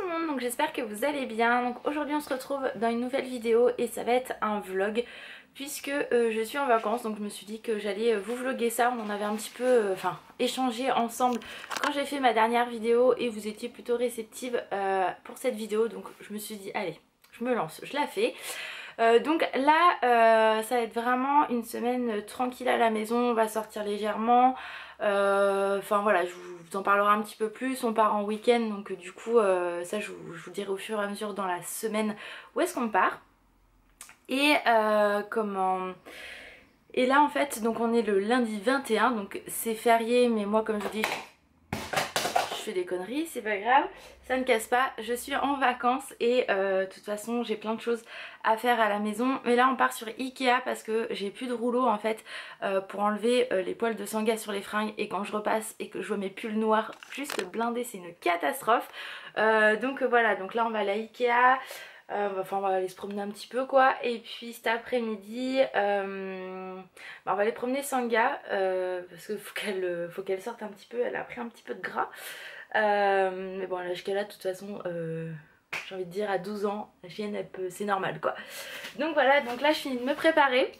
tout le monde, donc j'espère que vous allez bien. Donc aujourd'hui on se retrouve dans une nouvelle vidéo et ça va être un vlog puisque je suis en vacances, donc je me suis dit que j'allais vous vlogger ça. On en avait un petit peu échangé ensemble quand j'ai fait ma dernière vidéo et vous étiez plutôt réceptive pour cette vidéo, donc je me suis dit allez, je me lance, je la fais. Donc là ça va être vraiment une semaine tranquille à la maison, on va sortir légèrement. Enfin voilà, je vous en parlerai un petit peu plus. On part en week-end, donc du coup ça je vous dirai au fur et à mesure dans la semaine où est-ce qu'on part. Et et là en fait donc on est le lundi 21, donc c'est férié, mais moi comme je vous dis je fais des conneries, c'est pas grave, ça ne casse pas, je suis en vacances et de toute façon j'ai plein de choses à faire à la maison. Mais là on part sur Ikea parce que j'ai plus de rouleau en fait pour enlever les poils de Sangha sur les fringues, et quand je repasse et que je vois mes pulls noirs juste blindés, c'est une catastrophe. Donc voilà, donc là on va à la Ikea. On va aller se promener un petit peu quoi, et puis cet après-midi on va aller promener Sangha parce que faut qu'elle sorte un petit peu, elle a pris un petit peu de gras, mais bon à l'âge qu'elle a de toute façon j'ai envie de dire à 12 ans la chienne elle peut, c'est normal quoi. Donc voilà, donc là je finis de me préparer.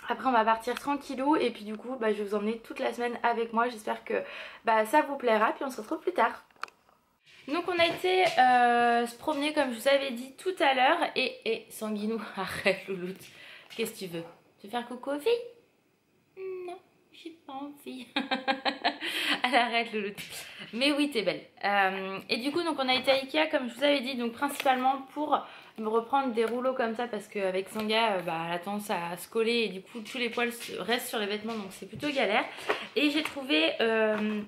Après on va partir tranquillou et puis du coup je vais vous emmener toute la semaine avec moi. J'espère que ça vous plaira, puis on se retrouve plus tard. Donc on a été se promener comme je vous avais dit tout à l'heure. Et Sanguinou, arrête louloute, qu'est-ce que tu veux? Tu veux faire coucou aux filles? Non, j'ai pas envie. Elle arrête louloute. Mais oui t'es belle. Et du coup donc on a été à Ikea comme je vous avais dit, donc principalement pour me reprendre des rouleaux comme ça, parce qu'avec Sangha elle a tendance à se coller et du coup tous les poils restent sur les vêtements, donc c'est plutôt galère. Et j'ai trouvé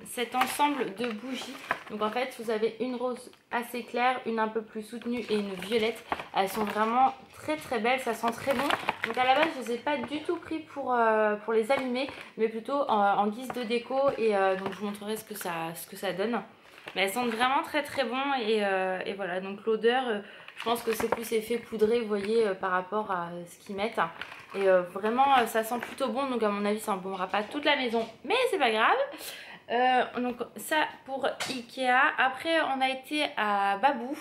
cet ensemble de bougies. Donc en fait vous avez une rose assez claire, une un peu plus soutenue et une violette. Elles sont vraiment très très belles, ça sent très bon. Donc à la base je les ai pas du tout pris pour les allumer, mais plutôt en guise de déco, et donc je vous montrerai ce que ça donne. Mais elles sentent vraiment très très bon, et voilà, donc l'odeur je pense que c'est plus effet poudré, vous voyez, par rapport à ce qu'ils mettent. Et vraiment ça sent plutôt bon, donc à mon avis ça embaumera pas toute la maison, mais c'est pas grave. Donc ça pour Ikea. Après on a été à Babou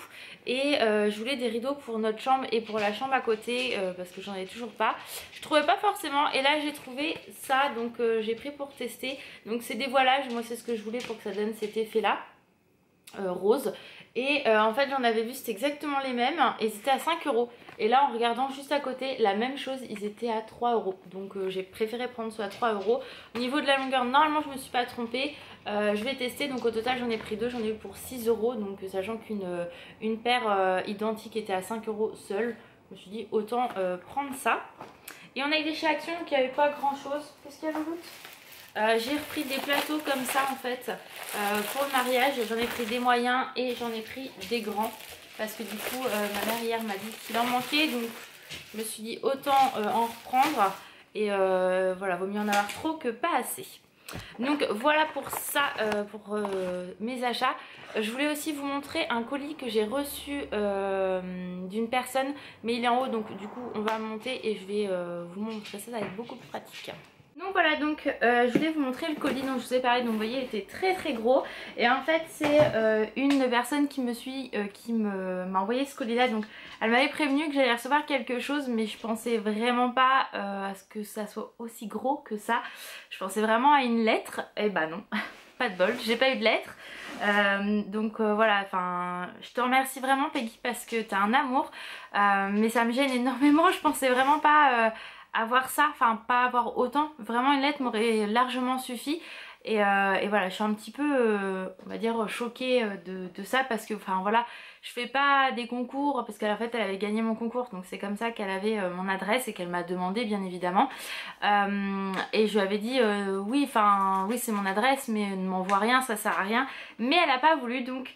et je voulais des rideaux pour notre chambre et pour la chambre à côté parce que j'en ai toujours pas. Je trouvais pas forcément, et là j'ai trouvé ça, donc j'ai pris pour tester. Donc c'est des voilages, moi c'est ce que je voulais pour que ça donne cet effet là rose. Et en fait j'en avais vu, c'était exactement les mêmes et c'était à 5 €. Et là en regardant juste à côté la même chose, ils étaient à 3 €. Donc j'ai préféré prendre ceux à 3 €. Au niveau de la longueur, normalement je me suis pas trompée. Je vais tester, donc au total j'en ai pris deux, j'en ai eu pour 6 €. Donc sachant qu'une paire identique était à 5 € seule, je me suis dit autant prendre ça. Et on a été chez Action, donc il n'y avait pas grand chose. Qu'est-ce qu'il y a d'autre? J'ai repris des plateaux comme ça en fait pour le mariage. J'en ai pris des moyens et j'en ai pris des grands parce que du coup ma mère hier m'a dit qu'il en manquait, donc je me suis dit autant en reprendre, et voilà, vaut mieux en avoir trop que pas assez. Donc voilà pour ça, pour mes achats. Je voulais aussi vous montrer un colis que j'ai reçu d'une personne, mais il est en haut, donc du coup on va monter et je vais vous montrer ça, ça va être beaucoup plus pratique. Donc voilà, donc je voulais vous montrer le colis dont je vous ai parlé. Donc vous voyez il était très très gros, et en fait c'est une personne qui me suit qui m'a envoyé ce colis là. Donc elle m'avait prévenu que j'allais recevoir quelque chose, mais je pensais vraiment pas à ce que ça soit aussi gros que ça. Je pensais vraiment à une lettre, et bah non, pas de bol, j'ai pas eu de lettre. Donc voilà, enfin je te remercie vraiment Peggy parce que t'as un amour, mais ça me gêne énormément. Je pensais vraiment pas avoir ça, enfin pas avoir autant. Vraiment une lettre m'aurait largement suffi. Et voilà, je suis un petit peu on va dire choquée de ça, parce que enfin voilà, je fais pas des concours, parce qu'en fait elle avait gagné mon concours, donc c'est comme ça qu'elle avait mon adresse et qu'elle m'a demandé bien évidemment. Et je lui avais dit oui, enfin oui c'est mon adresse, mais ne m'envoie rien, ça sert à rien. Mais elle a pas voulu, donc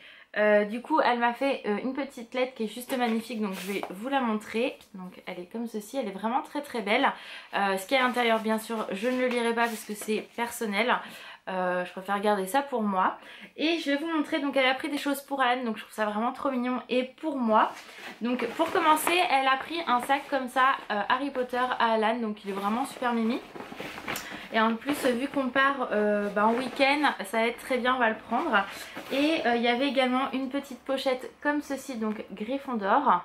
du coup elle m'a fait une petite lettre qui est juste magnifique, donc je vais vous la montrer. Donc elle est comme ceci, elle est vraiment très très belle. Ce qu'il y a à l'intérieur bien sûr je ne le lirai pas parce que c'est personnel. Je préfère garder ça pour moi. Et je vais vous montrer, donc elle a pris des choses pour Alan, donc je trouve ça vraiment trop mignon, et pour moi. Donc pour commencer elle a pris un sac comme ça Harry Potter à Alan, donc il est vraiment super mimi. Et en plus vu qu'on part en week-end, ça va être très bien, on va le prendre. Et il y avait également une petite pochette comme ceci, donc Gryffondor.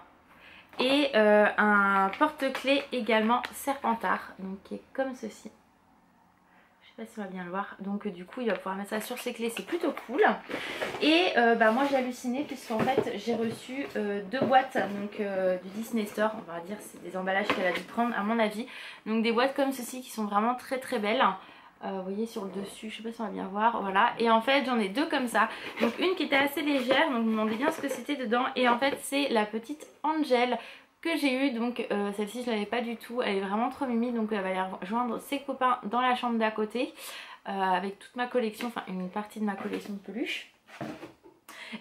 Et un porte-clés également Serpentard, donc qui est comme ceci. Je sais pas si on va bien le voir. Donc du coup il va pouvoir mettre ça sur ses clés, c'est plutôt cool. Et moi j'ai halluciné puisqu'en fait j'ai reçu 2 boîtes donc, du Disney Store. On va dire c'est des emballages qu'elle a dû prendre à mon avis. Donc des boîtes comme ceci qui sont vraiment très très belles. Vous voyez sur le dessus, je sais pas si on va bien voir, voilà. Et en fait j'en ai 2 comme ça. Donc une qui était assez légère, donc je me demandais bien ce que c'était dedans. Et en fait c'est la petite Angel que j'ai eu, donc celle-ci je l'avais pas du tout, elle est vraiment trop mimi, donc elle va aller rejoindre ses copains dans la chambre d'à côté avec toute ma collection, enfin une partie de ma collection de peluches.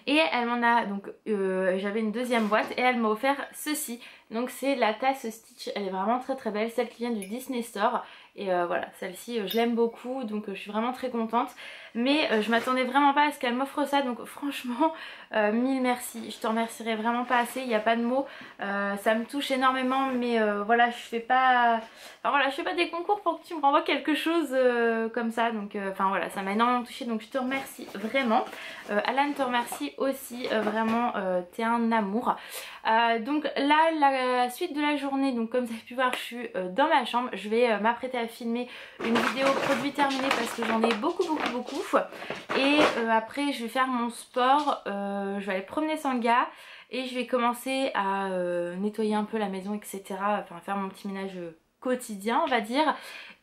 Et elle m'en a donc j'avais une deuxième boîte et elle m'a offert ceci, donc c'est la tasse Stitch, elle est vraiment très très belle, celle qui vient du Disney Store. Et voilà, celle-ci je l'aime beaucoup, donc je suis vraiment très contente. Mais je m'attendais vraiment pas à ce qu'elle m'offre ça, donc franchement mille merci. Je te remercierai vraiment pas assez, il n'y a pas de mots. Ça me touche énormément, mais voilà, je fais pas... Enfin voilà, je fais pas des concours pour que tu me renvoies quelque chose comme ça. Donc enfin voilà, ça m'a énormément touchée, donc je te remercie vraiment. Alan te remercie aussi, vraiment, t'es un amour. Donc là, la suite de la journée, donc comme vous avez pu voir, je suis dans ma chambre. Je vais m'apprêter à filmer une vidéo produit terminé parce que j'en ai beaucoup. Et après je vais faire mon sport, je vais aller promener Sangha et je vais commencer à nettoyer un peu la maison, etc. Enfin faire mon petit ménage quotidien on va dire.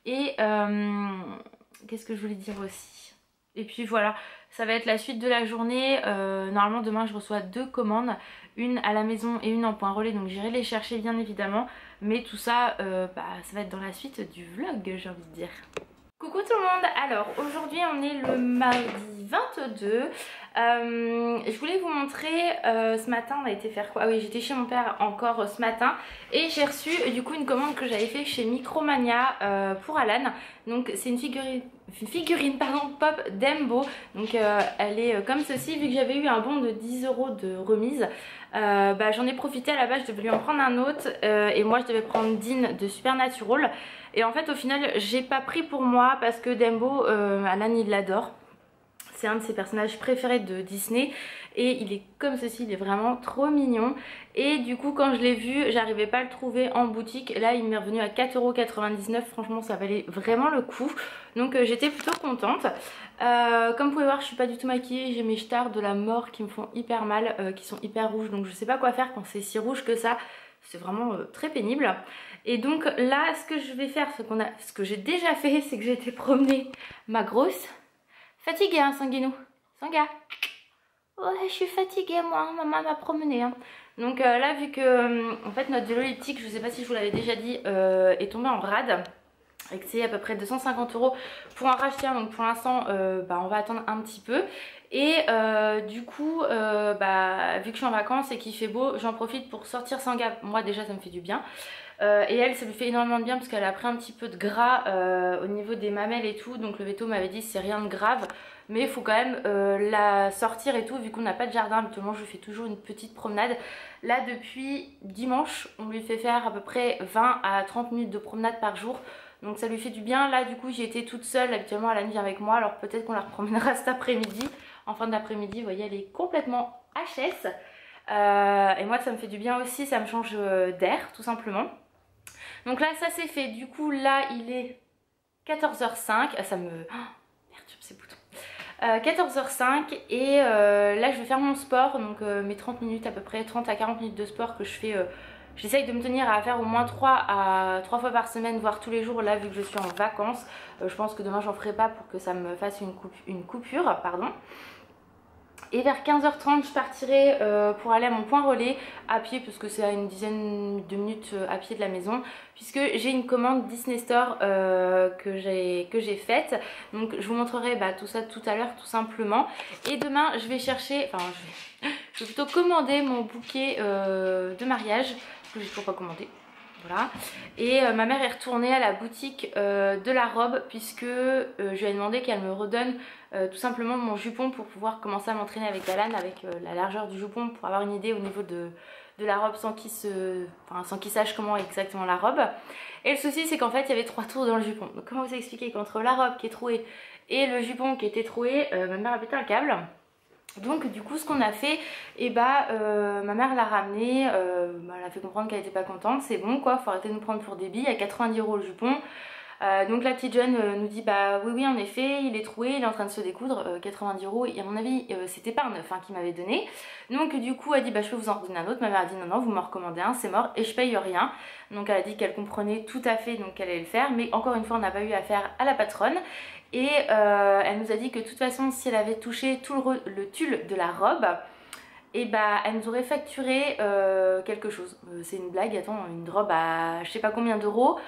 Et qu'est-ce que je voulais dire aussi? Et puis voilà, ça va être la suite de la journée. Normalement demain je reçois 2 commandes, une à la maison et une en point relais, donc j'irai les chercher bien évidemment. Mais tout ça, ça va être dans la suite du vlog, j'ai envie de dire. Coucou tout le monde, alors aujourd'hui on est le mardi 22. Je voulais vous montrer, ce matin on a été faire quoi? Ah oui, j'étais chez mon père encore ce matin et j'ai reçu du coup une commande que j'avais fait chez Micromania pour Alan. Donc c'est une figurine pop Dembo, donc elle est comme ceci. Vu que j'avais eu un bon de 10 € de remise, j'en ai profité. À la base je devais lui en prendre un autre et moi je devais prendre Dean de Supernatural. Et en fait au final j'ai pas pris pour moi parce que Dembo, Alan il l'adore. C'est un de ses personnages préférés de Disney et il est comme ceci, il est vraiment trop mignon. Et du coup quand je l'ai vu, j'arrivais pas à le trouver en boutique. Là il m'est revenu à 4,99 €, franchement ça valait vraiment le coup. Donc j'étais plutôt contente. Comme vous pouvez voir, je suis pas du tout maquillée, j'ai mes stars de la mort qui me font hyper mal, qui sont hyper rouges. Donc je sais pas quoi faire quand c'est si rouge que ça. C'est vraiment très pénible. Et donc là ce que je vais faire, ce que j'ai déjà fait, c'est que j'ai été promener ma grosse. Fatiguée hein Sanguinou, Sanga. Ouais je suis fatiguée moi, maman m'a promenée hein. Donc là vu que en fait notre vélo elliptique, je sais pas si je vous l'avais déjà dit, est tombé en rade. Et que c'est à peu près 250 € pour en racheter un. Donc pour l'instant on va attendre un petit peu. Et du coup vu que je suis en vacances et qu'il fait beau, j'en profite pour sortir Sanga. Moi déjà ça me fait du bien. Et elle, ça lui fait énormément de bien parce qu'elle a pris un petit peu de gras au niveau des mamelles et tout. Donc le veto m'avait dit c'est rien de grave, mais il faut quand même la sortir et tout. Vu qu'on n'a pas de jardin, habituellement je lui fais toujours une petite promenade. Là depuis dimanche on lui fait faire à peu près 20 à 30 minutes de promenade par jour. Donc ça lui fait du bien. Là du coup j'ai été toute seule, habituellement elle vient avec moi. Alors peut-être qu'on la repromènera cet après-midi. En fin d'après-midi, vous voyez elle est complètement HS. Et moi ça me fait du bien aussi, ça me change d'air tout simplement. Donc là ça c'est fait, du coup là il est 14h05, ça me perturbe ces boutons. 14h05 et là je vais faire mon sport, donc mes 30 minutes à peu près, 30 à 40 minutes de sport que je fais. J'essaye de me tenir à faire au moins 3 fois par semaine, voire tous les jours là vu que je suis en vacances. Je pense que demain j'en ferai pas pour que ça me fasse une coupure, pardon. Et vers 15h30 je partirai pour aller à mon point relais à pied, parce que c'est à une dizaine de minutes à pied de la maison, puisque j'ai une commande Disney Store que j'ai faite. Donc je vous montrerai tout ça tout à l'heure tout simplement. Et demain je vais chercher, je vais plutôt commander mon bouquet de mariage, que j'ai toujours pas commandé. Voilà. Et ma mère est retournée à la boutique de la robe puisque je lui ai demandé qu'elle me redonne tout simplement mon jupon pour pouvoir commencer à m'entraîner avec Alan, avec la largeur du jupon, pour avoir une idée au niveau de la robe sans qu'il sache comment exactement la robe. Et le souci c'est qu'en fait il y avait 3 tours dans le jupon. Donc comment vous expliquer qu'entre la robe qui est trouée et le jupon qui était troué, ma mère a pété un câble. Donc du coup ce qu'on a fait, ma mère l'a ramené, elle a fait comprendre qu'elle n'était pas contente, c'est bon quoi, faut arrêter de nous prendre pour des billes, à 90 € le jupon. Donc la petite jeune nous dit bah oui en effet il est troué, il est en train de se découdre, 90 € et à mon avis c'était pas un neuf qu'il m'avait donné. Donc du coup elle dit bah je peux vous en redonner un autre, ma mère a dit non vous m'en recommandez un, c'est mort et je paye rien. Donc elle a dit qu'elle comprenait tout à fait donc qu'elle allait le faire, mais encore une fois on n'a pas eu affaire à la patronne. Et elle nous a dit que de toute façon si elle avait touché tout le tulle de la robe, et elle nous aurait facturé quelque chose. C'est une blague, attends, une robe à je sais pas combien d'euros.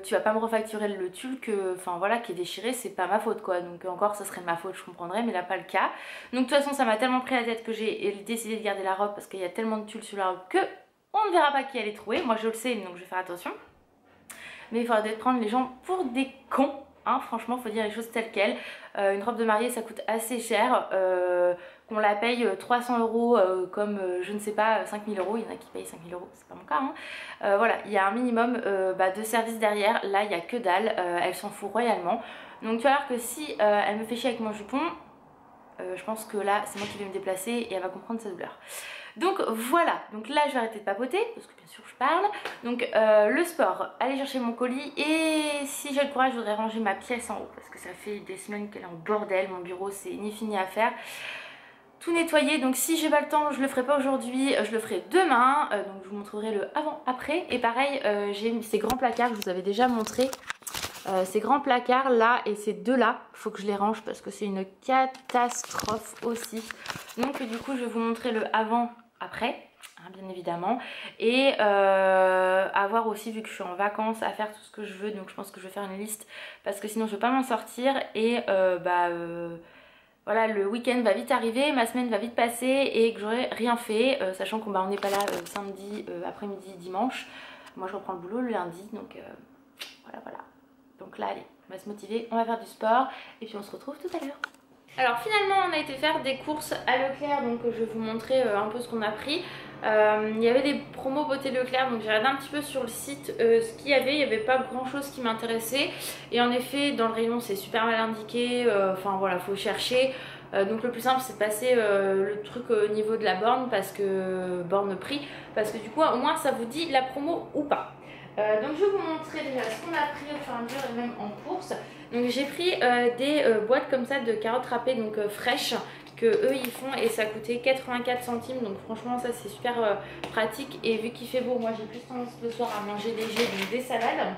Tu vas pas me refacturer le tulle qui est déchiré, c'est pas ma faute quoi. Donc encore ça serait ma faute, je comprendrais, mais là pas le cas. Donc de toute façon ça m'a tellement pris la tête que j'ai décidé de garder la robe parce qu'il y a tellement de tulle sur la robe que on ne verra pas qui elle est trouée. Moi je le sais donc je vais faire attention. Mais il faudra peut-être prendre les gens pour des cons. Franchement faut dire les choses telles quelles. Une robe de mariée ça coûte assez cher, qu'on la paye 300 € comme je ne sais pas 5000 €, il y en a qui payent 5000 €, c'est pas mon cas voilà, il y a un minimum de service derrière, là il y a que dalle, elle s'en fout royalement. Donc tu vas voir que si elle me fait chier avec mon jupon, je pense que là c'est moi qui vais me déplacer et elle va comprendre sa douleur. Donc voilà, donc là je vais arrêter de papoter parce que bien sûr je parle. Donc le sport, aller chercher mon colis et si j'ai le courage je voudrais ranger ma pièce en haut parce que ça fait des semaines qu'elle est en bordel, mon bureau c'est ni fini à faire. Tout nettoyer, donc si j'ai pas le temps je le ferai pas aujourd'hui, je le ferai demain, donc je vous montrerai le avant après. Et pareil j'ai mis ces grands placards que je vous avais déjà montré. Ces grands placards là et ces deux là, il faut que je les range parce que c'est une catastrophe aussi. Donc du coup je vais vous montrer le avant après bien évidemment, et avoir aussi, vu que je suis en vacances, à faire tout ce que je veux. Donc je pense que je vais faire une liste parce que sinon je vais pas m'en sortir. Et voilà, le week-end va vite arriver, ma semaine va vite passer et que j'aurai rien fait, sachant qu'on n'est pas là samedi après-midi, dimanche. Moi je reprends le boulot le lundi, donc voilà. Donc là allez, on va se motiver, on va faire du sport et puis on se retrouve tout à l'heure. Alors finalement on a été faire des courses à Leclerc, donc je vais vous montrer un peu ce qu'on a pris. Il y avait des promos beauté Leclerc, donc j'ai regardé un petit peu sur le site ce qu'il y avait. Il n'y avait pas grand chose qui m'intéressait et en effet dans le rayon c'est super mal indiqué, voilà, faut chercher. Donc le plus simple c'est de passer le truc au niveau de la borne, parce que borne prix, parce que du coup au moins ça vous dit la promo ou pas. Donc je vais vous montrer déjà ce qu'on a pris au fur et à mesure et même en course. Donc j'ai pris des boîtes comme ça de carottes râpées, donc fraîches, que eux ils font, et ça coûtait 84 centimes. Donc franchement ça c'est super pratique, et vu qu'il fait beau, moi j'ai plus tendance le soir à manger léger, donc des salades.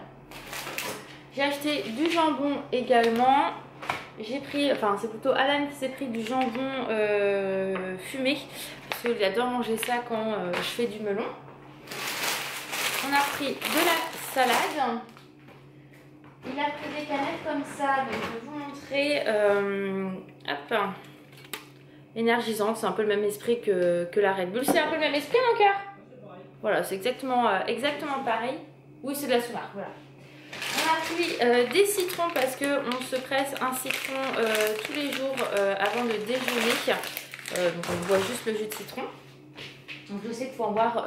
J'ai acheté du jambon également. J'ai pris, c'est plutôt Alan qui s'est pris du jambon fumé, parce qu'il adore manger ça quand je fais du melon. On a pris de la salade. Il a pris des canettes comme ça, donc je vais vous montrer. Hop, énergisante, c'est un peu le même esprit que la Red Bull. C'est un peu le même esprit mon cœur. Voilà, c'est exactement pareil. Oui, c'est de la soumare, voilà. On a pris des citrons parce qu'on se presse un citron tous les jours avant le déjeuner. Donc on boit juste le jus de citron. Donc je sais qu'il faut en boire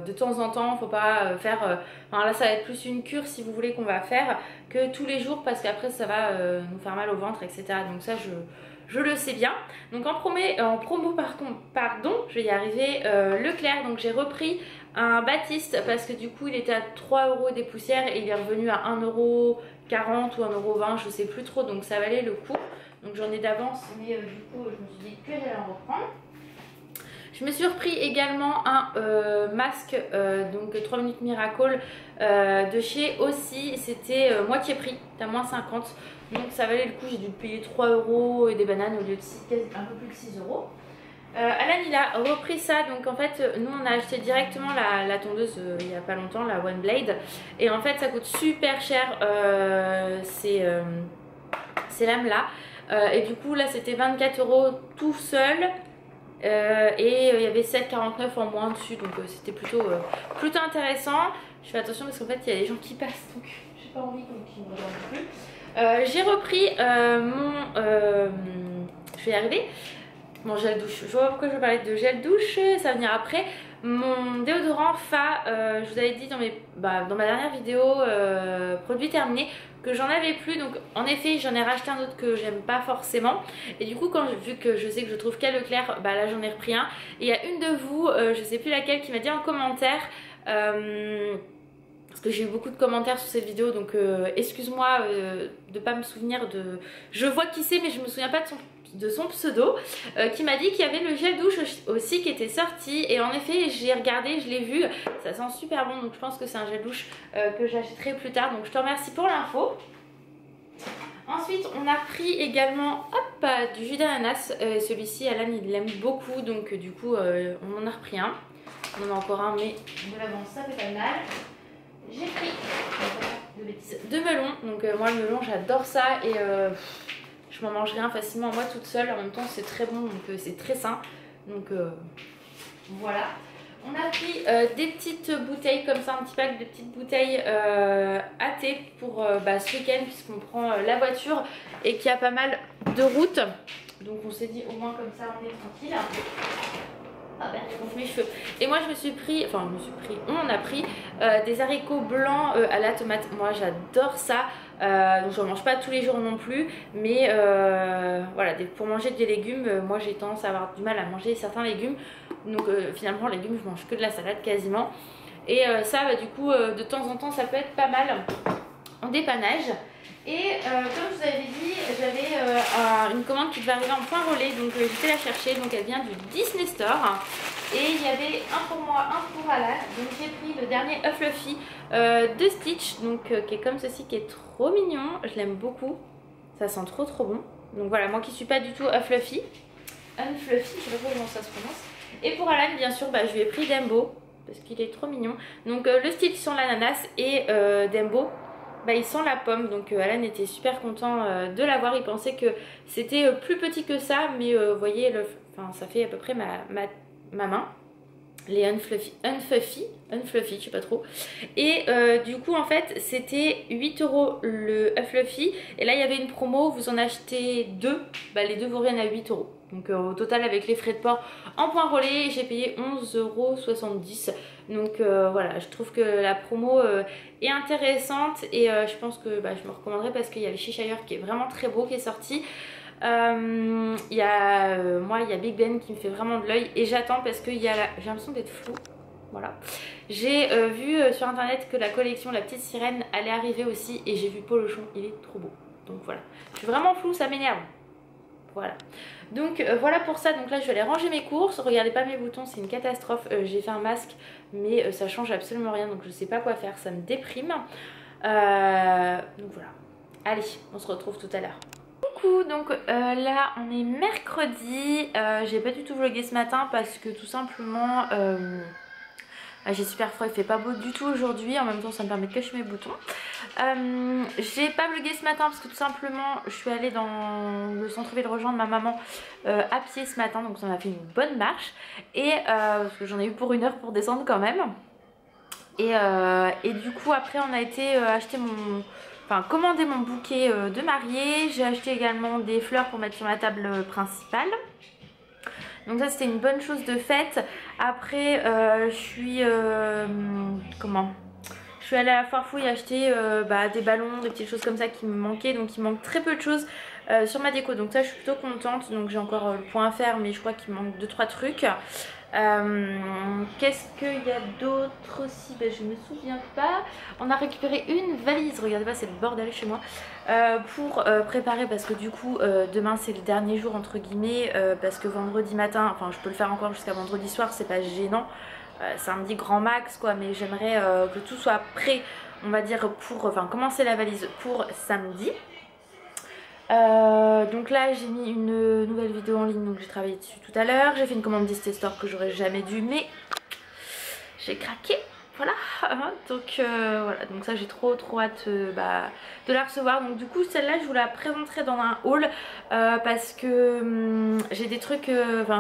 de temps en temps, faut pas faire... là ça va être plus une cure si vous voulez qu'on va faire, que tous les jours, parce qu'après ça va nous faire mal au ventre, etc. Donc ça je le sais bien. Donc en promo pardon, je vais y arriver, Leclerc. Donc j'ai repris un Baptiste parce que du coup il était à 3 € des poussières et il est revenu à 1,40 € ou 1,20 €, je sais plus trop, donc ça valait le coup. Donc j'en ai d'avance, mais du coup je me suis dit que j'allais en reprendre. Je me suis repris également un masque, donc 3 minutes Miracle de chez aussi. C'était moitié prix, à moins 50. Donc ça valait le coup, j'ai dû payer 3 € et des bananes au lieu de un peu plus de 6 €. Alan il a repris ça, donc en fait nous on a acheté directement la tondeuse il n'y a pas longtemps, la One Blade. Et en fait ça coûte super cher ces lames là. Et du coup là c'était 24 € tout seul. et il y avait 7,49 en moins dessus, donc c'était plutôt intéressant. Je fais attention parce qu'en fait il y a des gens qui passent, donc j'ai pas envie qu'ils me regardent plus. J'ai repris je vais y arriver, mon gel douche. Je vois pas pourquoi je parlais de gel douche, ça va venir après. Mon déodorant Fa, je vous avais dit dans ma dernière vidéo produit terminé que j'en avais plus, donc en effet j'en ai racheté un autre que j'aime pas forcément, et du coup vu que je sais que je trouve qu'à Leclerc, bah là j'en ai repris un, et il y a une de vous, je sais plus laquelle, qui m'a dit en commentaire parce que j'ai eu beaucoup de commentaires sur cette vidéo, donc excuse-moi de pas me souvenir de... Je vois qui c'est mais je me souviens pas de son pseudo, qui m'a dit qu'il y avait le gel douche aussi qui était sorti, et en effet j'ai regardé, je l'ai vu, ça sent super bon, donc je pense que c'est un gel douche que j'achèterai plus tard, donc je te remercie pour l'info. Ensuite on a pris également du jus d'ananas, celui-ci Alan il l'aime beaucoup, donc du coup on en a repris un, on en a encore un mais de l'avance ça fait pas de mal. J'ai pris de melon, donc moi le melon j'adore ça, et je m'en mangerai un facilement moi toute seule, en même temps c'est très bon, donc c'est très sain, donc voilà. On a pris des petites bouteilles comme ça, un petit pack de petites bouteilles à thé pour ce week-end, puisqu'on prend la voiture et qu'il y a pas mal de routes, donc on s'est dit au moins comme ça on est tranquille. Ah ben, je gonfle mes cheveux. Et moi on a pris des haricots blancs à la tomate. Moi j'adore ça, donc je n'en mange pas tous les jours non plus, mais voilà, pour manger des légumes, moi j'ai tendance à avoir du mal à manger certains légumes, donc finalement les légumes je mange que de la salade quasiment, et ça du coup de temps en temps ça peut être pas mal en dépannage. Et comme je vous avais dit, j'avais une commande qui devait arriver en point relais, donc j'étais la chercher, donc elle vient du Disney Store. Et il y avait un pour moi, un pour Alan, donc j'ai pris le dernier Fluffy de Stitch, donc qui est comme ceci, qui est trop mignon, je l'aime beaucoup, ça sent trop bon. Donc voilà, moi qui suis pas du tout Fluffy, je sais pas comment ça se prononce. Et pour Alan bien sûr, je lui ai pris Dembo, parce qu'il est trop mignon. Donc le Stitch sent l'ananas et Dembo, il sent la pomme, donc Alan était super content de l'avoir. Il pensait que c'était plus petit que ça, mais vous voyez, ça fait à peu près ma main. Les Unfluffy, je sais pas trop. Et du coup en fait c'était 8 € le Fluffy, et là il y avait une promo, vous en achetez deux, les deux vous reviennent à 8 €. Donc au total avec les frais de port en point relais j'ai payé 11,70 €. Donc voilà, je trouve que la promo est intéressante, et je pense que je me recommanderais, parce qu'il y a le Cheshire qui est vraiment très beau qui est sorti. Il y a Big Ben qui me fait vraiment de l'œil, et j'attends parce que j'ai l'impression d'être floue. Voilà, j'ai vu sur internet que la collection La Petite Sirène allait arriver aussi, et j'ai vu Polochon, il est trop beau. Donc voilà, je suis vraiment floue, ça m'énerve. Voilà, donc voilà pour ça. Donc là je vais aller ranger mes courses. Regardez pas mes boutons, c'est une catastrophe. J'ai fait un masque mais ça change absolument rien, donc je sais pas quoi faire, ça me déprime. Donc voilà, allez, on se retrouve tout à l'heure. Coucou, donc là on est mercredi, j'ai pas du tout vlogué ce matin parce que tout simplement j'ai super froid, il fait pas beau du tout aujourd'hui, en même temps ça me permet de cacher mes boutons. J'ai pas vlogué ce matin parce que tout simplement je suis allée dans le centre-ville rejoindre ma maman à pied ce matin, donc ça m'a fait une bonne marche, et parce que j'en ai eu pour 1 heure pour descendre quand même. Et du coup après on a été acheter commander mon bouquet de mariée. J'ai acheté également des fleurs pour mettre sur ma table principale. Donc ça c'était une bonne chose de faite. Après je suis allée à la foire fouille acheter des ballons, des petites choses comme ça qui me manquaient. Donc il manque très peu de choses sur ma déco. Donc ça je suis plutôt contente. Donc j'ai encore le point à faire, mais je crois qu'il manque 2-3 trucs. Qu'est-ce qu'il y a d'autre aussi? Je me souviens pas. On a récupéré une valise, regardez pas, c'est le bordel chez moi, pour préparer, parce que du coup demain c'est le dernier jour entre guillemets, parce que vendredi matin, enfin je peux le faire encore jusqu'à vendredi soir, c'est pas gênant, samedi grand max quoi, mais j'aimerais que tout soit prêt, on va dire, pour commencer la valise pour samedi. Donc là j'ai mis une nouvelle vidéo en ligne, donc j'ai travaillé dessus tout à l'heure. J'ai fait une commande Disney Store que j'aurais jamais dû, mais j'ai craqué. voilà, donc voilà, donc ça j'ai trop hâte de la recevoir. Donc du coup celle-là je vous la présenterai dans un haul parce que j'ai des trucs,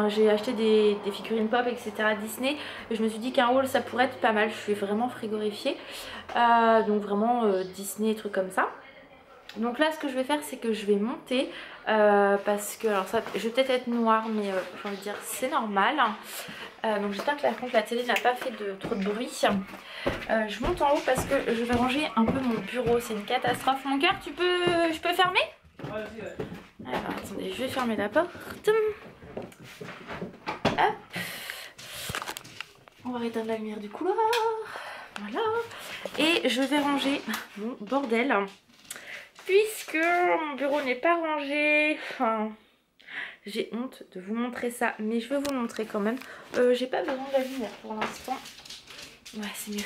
j'ai acheté des figurines pop etc Disney, et je me suis dit qu'un haul ça pourrait être pas mal. Je suis vraiment frigorifiée, donc vraiment Disney, trucs comme ça. Donc là ce que je vais faire c'est que je vais monter parce que, alors ça je vais peut-être être noire mais j'ai envie de dire c'est normal. Donc j'espère que la télé n'a pas fait trop de bruit. Je monte en haut parce que je vais ranger un peu mon bureau, c'est une catastrophe. Mon cœur, je peux fermer? Ouais, vas-y, ouais. Alors attendez, je vais fermer la porte. Hop. On va éteindre la lumière du couloir. Voilà. Et je vais ranger mon bordel puisque mon bureau n'est pas rangé. Enfin, j'ai honte de vous montrer ça, mais je vais vous montrer quand même. J'ai pas besoin de la lumière pour l'instant. Ouais, c'est mieux.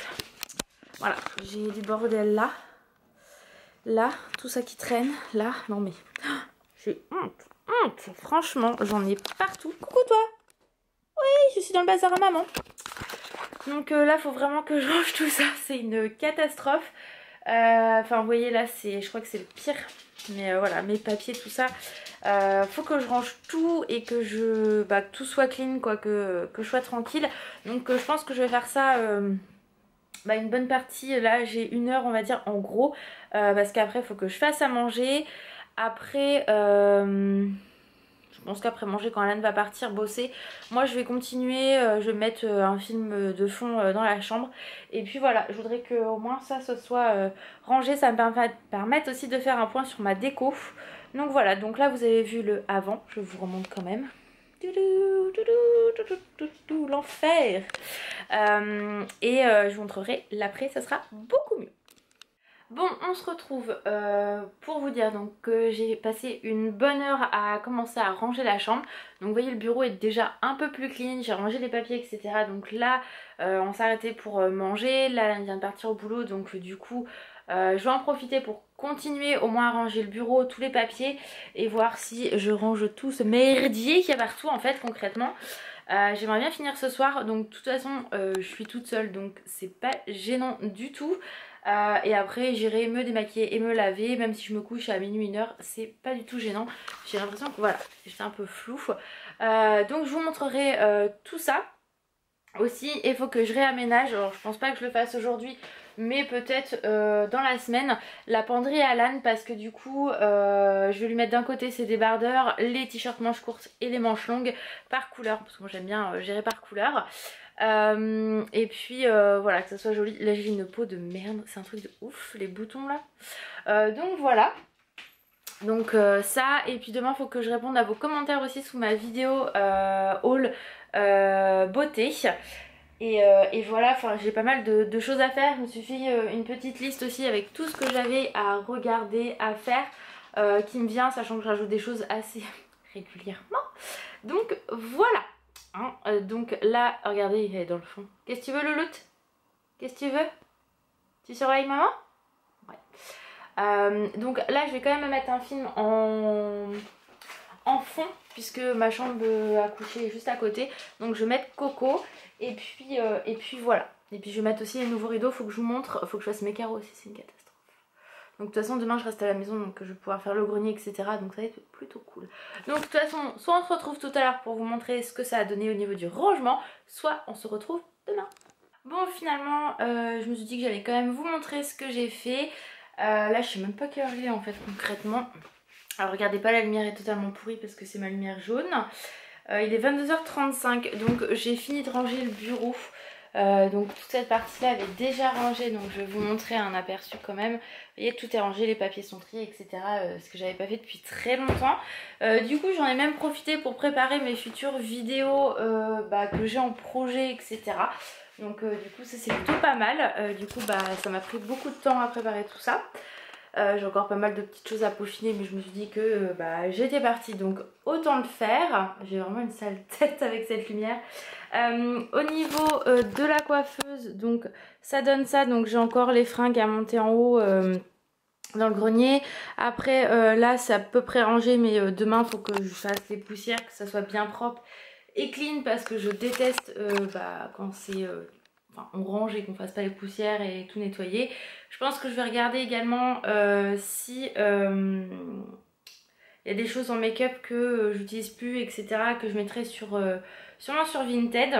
Voilà, j'ai du bordel là. Là, tout ça qui traîne. Là, non mais... j'ai honte. Franchement, j'en ai partout. Coucou toi. Oui, je suis dans le bazar à maman. Donc là, faut vraiment que je range tout ça. C'est une catastrophe. Enfin, vous voyez là, je crois que c'est le pire. Mais voilà, mes papiers, tout ça. Faut que je range tout et que que tout soit clean, quoi, que je sois tranquille. Donc je pense que je vais faire ça une bonne partie. Là j'ai 1 heure on va dire en gros, parce qu'après il faut que je fasse à manger. Après je pense qu'après manger, quand Alan va partir bosser, moi je vais continuer, je vais mettre un film de fond dans la chambre. Et puis voilà, je voudrais que au moins ça ce soit rangé. Ça me permettre aussi de faire un point sur ma déco. Donc voilà, donc là vous avez vu le avant, je vous remonte quand même. L'enfer. Et je vous montrerai l'après, ça sera beaucoup mieux. Bon, on se retrouve pour vous dire donc que j'ai passé une bonne heure à commencer à ranger la chambre. Donc vous voyez, le bureau est déjà un peu plus clean, j'ai rangé les papiers etc. Donc là on s'est arrêté pour manger, là elle vient de partir au boulot, donc du coup je vais en profiter pour continuer au moins à ranger le bureau, tous les papiers, et voir si je range tout ce merdier qu'il y a partout en fait concrètement. J'aimerais bien finir ce soir, donc de toute façon je suis toute seule donc c'est pas gênant du tout. Et après j'irai me démaquiller et me laver, même si je me couche à minuit 1h, c'est pas du tout gênant. J'ai l'impression que voilà, j'étais un peu floue. Donc je vous montrerai tout ça. Aussi il faut que je réaménage, alors je pense pas que je le fasse aujourd'hui, mais peut-être dans la semaine, la penderie à Alan, parce que du coup je vais lui mettre d'un côté ses débardeurs, les t-shirts manches courtes et les manches longues par couleur, parce que moi j'aime bien gérer par couleur. Et puis voilà, que ça soit joli. Là j'ai une peau de merde, c'est un truc de ouf les boutons là. Donc voilà. Donc ça, et puis demain il faut que je réponde à vos commentaires aussi sous ma vidéo haul beauté. Et voilà, enfin j'ai pas mal de choses à faire. Je me suis fait une petite liste aussi avec tout ce que j'avais à regarder, à faire, qui me vient, sachant que je rajoute des choses assez régulièrement. Donc voilà. Hein, donc là, regardez, il est dans le fond. Qu'est-ce que tu veux, Louloute? Qu'est-ce que tu veux? Tu surveilles maman? Ouais. Donc là, je vais quand même mettre un film en fond, puisque ma chambre à coucher est juste à côté. Donc je vais mettre Coco, et puis voilà. Et puis je vais mettre aussi les nouveaux rideaux, faut que je vous montre, faut que je fasse mes carreaux aussi, c'est une catastrophe. Donc de toute façon demain je reste à la maison, donc je vais pouvoir faire le grenier etc. Donc ça va être plutôt cool. Donc de toute façon soit on se retrouve tout à l'heure pour vous montrer ce que ça a donné au niveau du rangement, soit on se retrouve demain. Bon finalement je me suis dit que j'allais quand même vous montrer ce que j'ai fait. Là je sais même pas quelle heure il est en fait concrètement. Alors regardez pas, la lumière est totalement pourrie parce que c'est ma lumière jaune. Il est 22h35, donc j'ai fini de ranger le bureau. Donc toute cette partie là elle est déjà rangée, donc je vais vous montrer un aperçu quand même. Vous voyez, tout est rangé, les papiers sont triés etc, ce que j'avais pas fait depuis très longtemps. Du coup j'en ai même profité pour préparer mes futures vidéos que j'ai en projet etc. Donc du coup ça c'est plutôt pas mal. Du coup ça m'a pris beaucoup de temps à préparer tout ça. J'ai encore pas mal de petites choses à peaufiner, mais je me suis dit que j'étais partie, donc autant le faire. J'ai vraiment une sale tête avec cette lumière. Au niveau de la coiffeuse, donc ça donne ça, donc j'ai encore les fringues à monter en haut dans le grenier. Après là c'est à peu près rangé, mais demain il faut que je fasse les poussières, que ça soit bien propre et clean, parce que je déteste quand c'est on range et qu'on fasse pas les poussières et tout nettoyer. Je pense que je vais regarder également si il y a des choses en make-up que j'utilise plus, etc. que je mettrai sûrement sur Vinted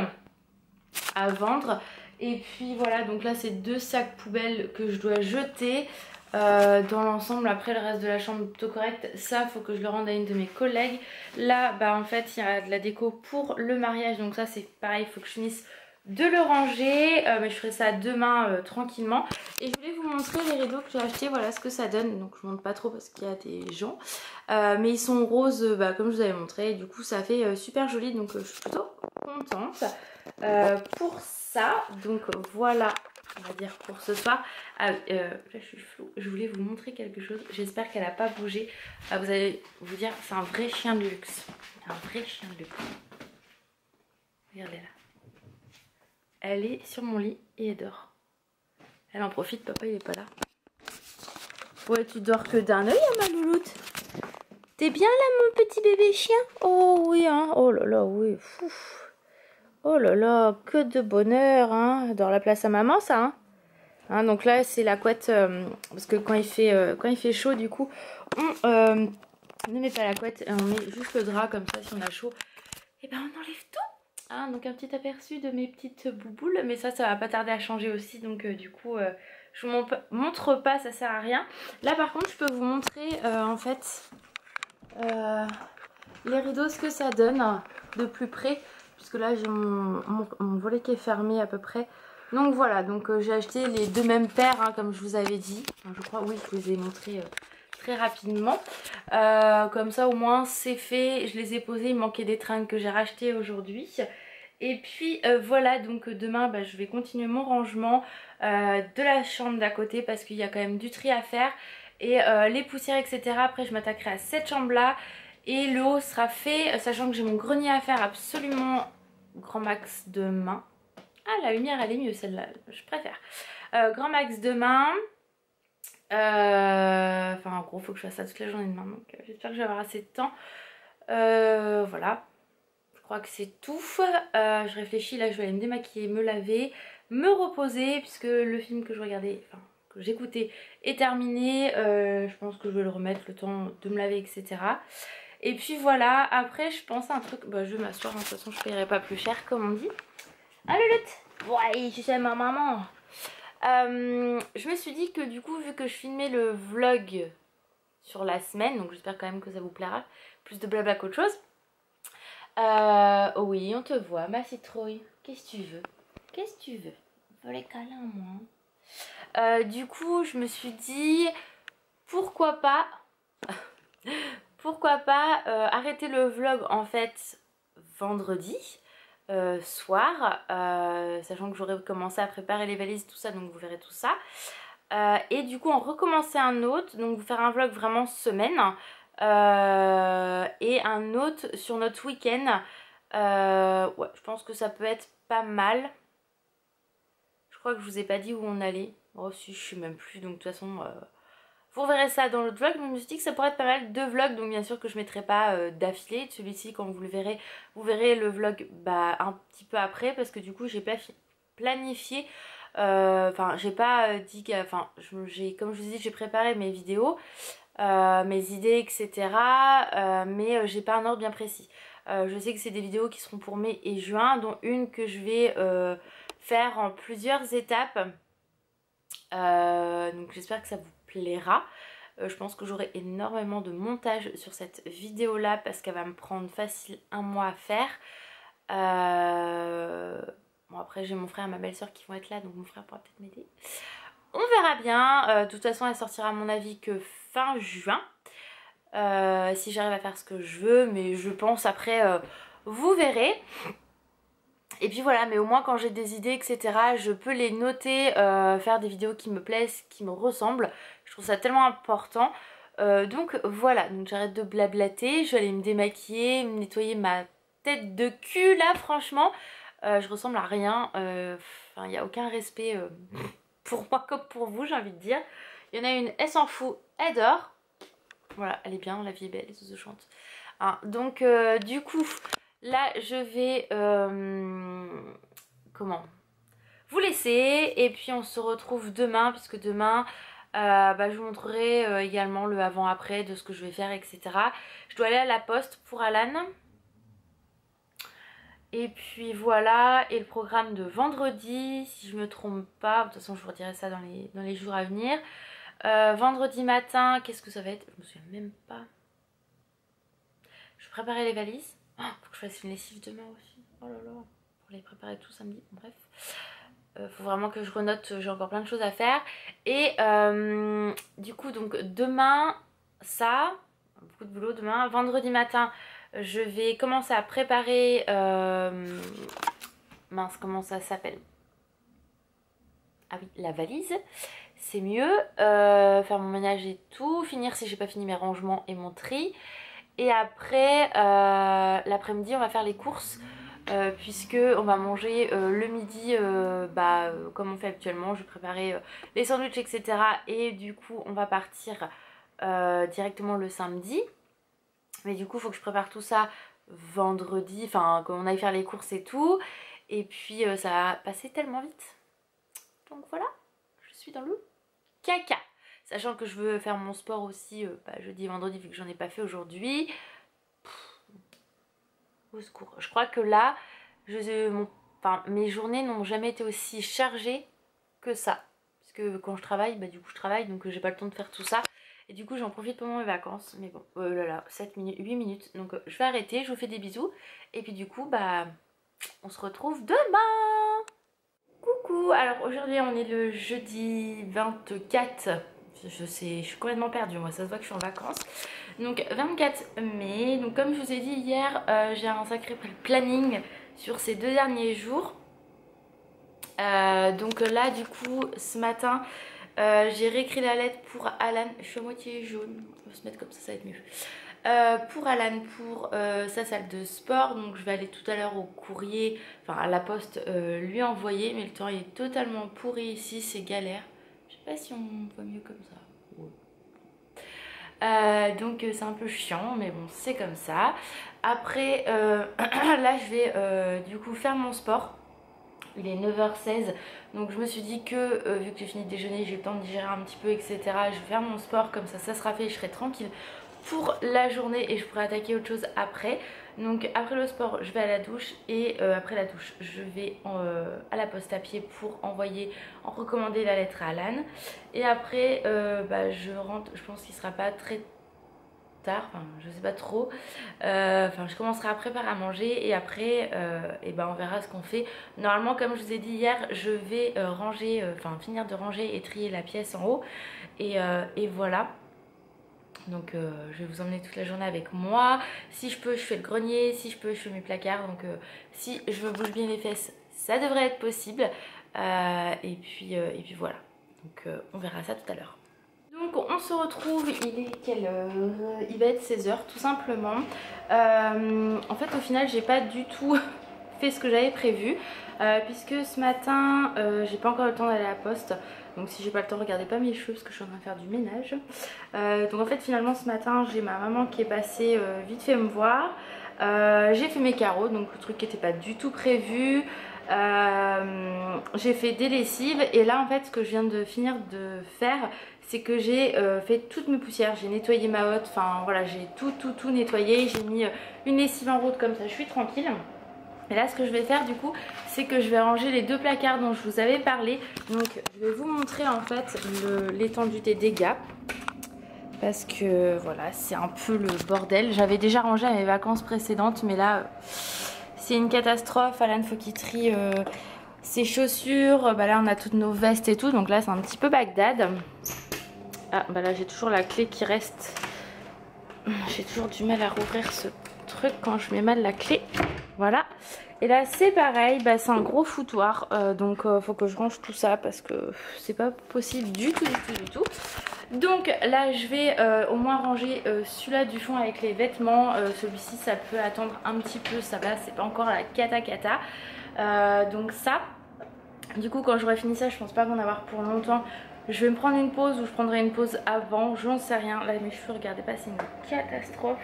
à vendre. Et puis voilà, donc là c'est 2 sacs poubelles que je dois jeter. Dans l'ensemble, après le reste de la chambre plutôt correct, ça faut que je le rende à une de mes collègues. Là bah en fait il y a de la déco pour le mariage, donc ça c'est pareil, il faut que je finisse de le ranger, mais je ferai ça demain tranquillement. Et je voulais vous montrer les rideaux que j'ai achetés, voilà ce que ça donne. Donc je montre pas trop parce qu'il y a des gens, mais ils sont roses comme je vous avais montré, et du coup ça fait super joli, donc je suis plutôt contente pour ça. Donc voilà, on va dire pour ce soir. Là je suis floue, je voulais vous montrer quelque chose, j'espère qu'elle n'a pas bougé. Vous allez vous dire, c'est un vrai chien de luxe, un vrai chien de luxe. Regardez là. Elle est sur mon lit et elle dort. Elle en profite, papa il est pas là. Ouais, tu dors que d'un œil, hein, ma louloute. T'es bien là, mon petit bébé chien? Oh oui, hein. Oh là là, oui. Ouf. Oh là là, que de bonheur, hein. Dans la place à maman, ça, hein. Donc là, c'est la couette, parce que quand il fait chaud, du coup, on ne met pas la couette, on met juste le drap comme ça si on a chaud. Et ben on enlève tout. Donc un petit aperçu de mes petites bouboules, mais ça va pas tarder à changer aussi, donc du coup je vous montre pas, ça sert à rien. Là par contre je peux vous montrer en fait les rideaux, ce que ça donne de plus près, puisque là j'ai mon volet qui est fermé à peu près. Donc voilà, donc j'ai acheté les 2 mêmes paires comme je vous avais dit, enfin, je crois, oui je vous les ai montrés très rapidement, comme ça au moins c'est fait, je les ai posés, il manquait des tringles que j'ai racheté aujourd'hui. Et puis voilà, donc demain je vais continuer mon rangement de la chambre d'à côté, parce qu'il y a quand même du tri à faire, et les poussières etc. Après je m'attaquerai à cette chambre là et le haut sera fait, sachant que j'ai mon grenier à faire absolument grand max demain. Ah, la lumière elle est mieux celle-là, je préfère. Grand max demain. Enfin en gros faut que je fasse ça toute la journée demain, donc j'espère que je vais avoir assez de temps. Voilà, je crois que c'est tout. Je réfléchis, là je vais aller me démaquiller, me laver, me reposer, puisque le film que je regardais, enfin que j'écoutais est terminé. Je pense que je vais le remettre le temps de me laver, etc. Et puis voilà, après je pense à un truc, je vais m'asseoir, de toute façon je paierai pas plus cher comme on dit. Ah Lulutte, ouais, je sais ma maman. Je me suis dit que du coup, vu que je filmais le vlog sur la semaine, donc j'espère quand même que ça vous plaira, plus de blabla qu'autre chose. Oh oui, on te voit, ma citrouille. Qu'est-ce que tu veux? Qu'est-ce que tu veux? Faut les câlins, moi. Du coup, je me suis dit, pourquoi pas arrêter le vlog en fait vendredi soir, sachant que j'aurais commencé à préparer les valises, tout ça, donc vous verrez tout ça. Et du coup, on recommençait un autre, donc vous faire un vlog vraiment semaine, et un autre sur notre week-end. Ouais, je pense que ça peut être pas mal. Je crois que je vous ai pas dit où on allait. Oh si, je sais même plus, donc de toute façon vous verrez ça dans l'autre vlog. Mais je me suis dit que ça pourrait être pas mal, 2 vlogs, donc bien sûr que je mettrai pas d'affilée. Celui-ci, quand vous le verrez, vous verrez le vlog un petit peu après, parce que du coup j'ai planifié, enfin j'ai pas dit que, enfin comme je vous ai dit, j'ai préparé mes vidéos, mes idées, etc. Mais j'ai pas un ordre bien précis. Je sais que c'est des vidéos qui seront pour mai et juin, dont une que je vais faire en plusieurs étapes. Donc j'espère que ça vous plaira. Je pense que j'aurai énormément de montage sur cette vidéo là, parce qu'elle va me prendre facile 1 mois à faire. Bon, après j'ai mon frère et ma belle-sœur qui vont être là, donc mon frère pourra peut-être m'aider. On verra bien. De toute façon elle sortira à mon avis que fin juin, si j'arrive à faire ce que je veux, mais je pense après vous verrez. Et puis voilà, mais au moins quand j'ai des idées, etc., je peux les noter, faire des vidéos qui me plaisent, qui me ressemblent. Je trouve ça tellement important. Donc voilà, donc j'arrête de blablater, je vais aller me démaquiller, me nettoyer ma tête de cul là, franchement. Je ressemble à rien, enfin il n'y a aucun respect pour moi comme pour vous, j'ai envie de dire. Il y en a une, elle s'en fout, elle dort. Voilà, elle est bien, la vie est belle, les oiseaux chantent. Donc du coup... Là je vais vous laisser et puis on se retrouve demain, puisque demain je vous montrerai également le avant-après de ce que je vais faire, etc. Je dois aller à la poste pour Alan. Et puis voilà, et le programme de vendredi, si je me trompe pas, de toute façon je vous redirai ça dans les jours à venir. Vendredi matin, qu'est-ce que ça va être? Je me souviens même pas. Je vais préparer les valises. Oh, faut que je fasse une lessive demain aussi. Oh là là, pour les préparer tout samedi, bref. Faut vraiment que je renote, j'ai encore plein de choses à faire. Et du coup donc demain, ça, beaucoup de boulot demain. Vendredi matin, je vais commencer à préparer, mince, comment ça s'appelle? Ah oui, la valise, c'est mieux. Faire mon ménage et tout, finir si j'ai pas fini mes rangements et mon tri. Et après, l'après-midi, on va faire les courses. Puisque on va manger le midi comme on fait habituellement. Je vais préparer les sandwichs, etc. Et du coup on va partir directement le samedi. Mais du coup il faut que je prépare tout ça vendredi, enfin qu'on aille faire les courses et tout. Et puis ça va passer tellement vite. Donc voilà, je suis dans le caca. Sachant que je veux faire mon sport aussi jeudi et vendredi vu que j'en ai pas fait aujourd'hui. Au secours. Je crois que là, mes journées n'ont jamais été aussi chargées que ça. Parce que quand je travaille, du coup je travaille, donc j'ai pas le temps de faire tout ça. Et du coup j'en profite pendant mes vacances. Mais bon, 7 minutes, 8 minutes. Donc je vais arrêter, je vous fais des bisous. Et puis du coup, on se retrouve demain. Coucou, alors aujourd'hui on est le jeudi 24. Je sais, je suis complètement perdue, moi ça se voit que je suis en vacances. Donc 24 mai, donc comme je vous ai dit hier, j'ai un sacré planning sur ces 2 derniers jours. Donc là du coup ce matin j'ai réécrit la lettre pour Alan. Je suis à moitié jaune, on va se mettre comme ça va être mieux. Pour Alan, pour sa salle de sport, donc je vais aller tout à l'heure au courrier, enfin à la poste lui envoyer, mais le temps est totalement pourri ici, c'est galère. Je sais pas si on voit mieux comme ça. Donc c'est un peu chiant, mais bon c'est comme ça. Après là je vais du coup faire mon sport. Il est 9h16, donc je me suis dit que vu que j'ai fini de déjeuner, j'ai le temps de digérer un petit peu, etc. Je vais faire mon sport, comme ça sera fait, je serai tranquille pour la journée et je pourrai attaquer autre chose après. Donc après le sport je vais à la douche et après la douche je vais à la poste à pied pour recommander la lettre à Alan. Et après je rentre, je pense qu'il sera pas très tard, enfin je sais pas trop, je commencerai à préparer à manger et après on verra ce qu'on fait. Normalement comme je vous ai dit hier, je vais finir de ranger et trier la pièce en haut et voilà. Donc je vais vous emmener toute la journée avec moi. Si je peux je fais le grenier, si je peux je fais mes placards. Donc si je me bouge bien les fesses, ça devrait être possible. Et puis voilà. Donc on verra ça tout à l'heure. Donc on se retrouve, il est quelle heure? Il va être 16h tout simplement. En fait au final j'ai pas du tout fait ce que j'avais prévu. Puisque ce matin j'ai pas encore le temps d'aller à la poste. Donc si j'ai pas le temps, regardez pas mes cheveux parce que je suis en train de faire du ménage. Donc en fait finalement ce matin j'ai ma maman qui est passée vite fait me voir. J'ai fait mes carreaux, donc le truc qui n'était pas du tout prévu. J'ai fait des lessives et là en fait ce que je viens de finir de faire, c'est que j'ai fait toutes mes poussières. J'ai nettoyé ma hotte, enfin voilà, j'ai tout nettoyé. J'ai mis une lessive en route comme ça, je suis tranquille. Et là ce que je vais faire du coup, c'est que je vais ranger les 2 placards dont je vous avais parlé. Donc je vais vous montrer en fait l'étendue des dégâts. Parce que voilà, c'est un peu le bordel. J'avais déjà rangé à mes vacances précédentes, mais là c'est une catastrophe. Alan faut qu'il trie ses chaussures. Là on a toutes nos vestes et tout, donc là c'est un petit peu Bagdad. Ah là j'ai toujours la clé qui reste. J'ai toujours du mal à rouvrir ce truc quand je mets mal la clé. Voilà. Et là c'est pareil, c'est un gros foutoir. Donc faut que je range tout ça parce que c'est pas possible du tout. Donc là je vais au moins ranger celui-là du fond avec les vêtements. Celui-ci ça peut attendre un petit peu, ça va, c'est pas encore la cata. Donc ça, du coup quand j'aurai fini ça, je pense pas m'en avoir pour longtemps. Je vais me prendre une pause ou je prendrai une pause avant, j'en sais rien. Là mes cheveux, regardez pas, c'est une catastrophe.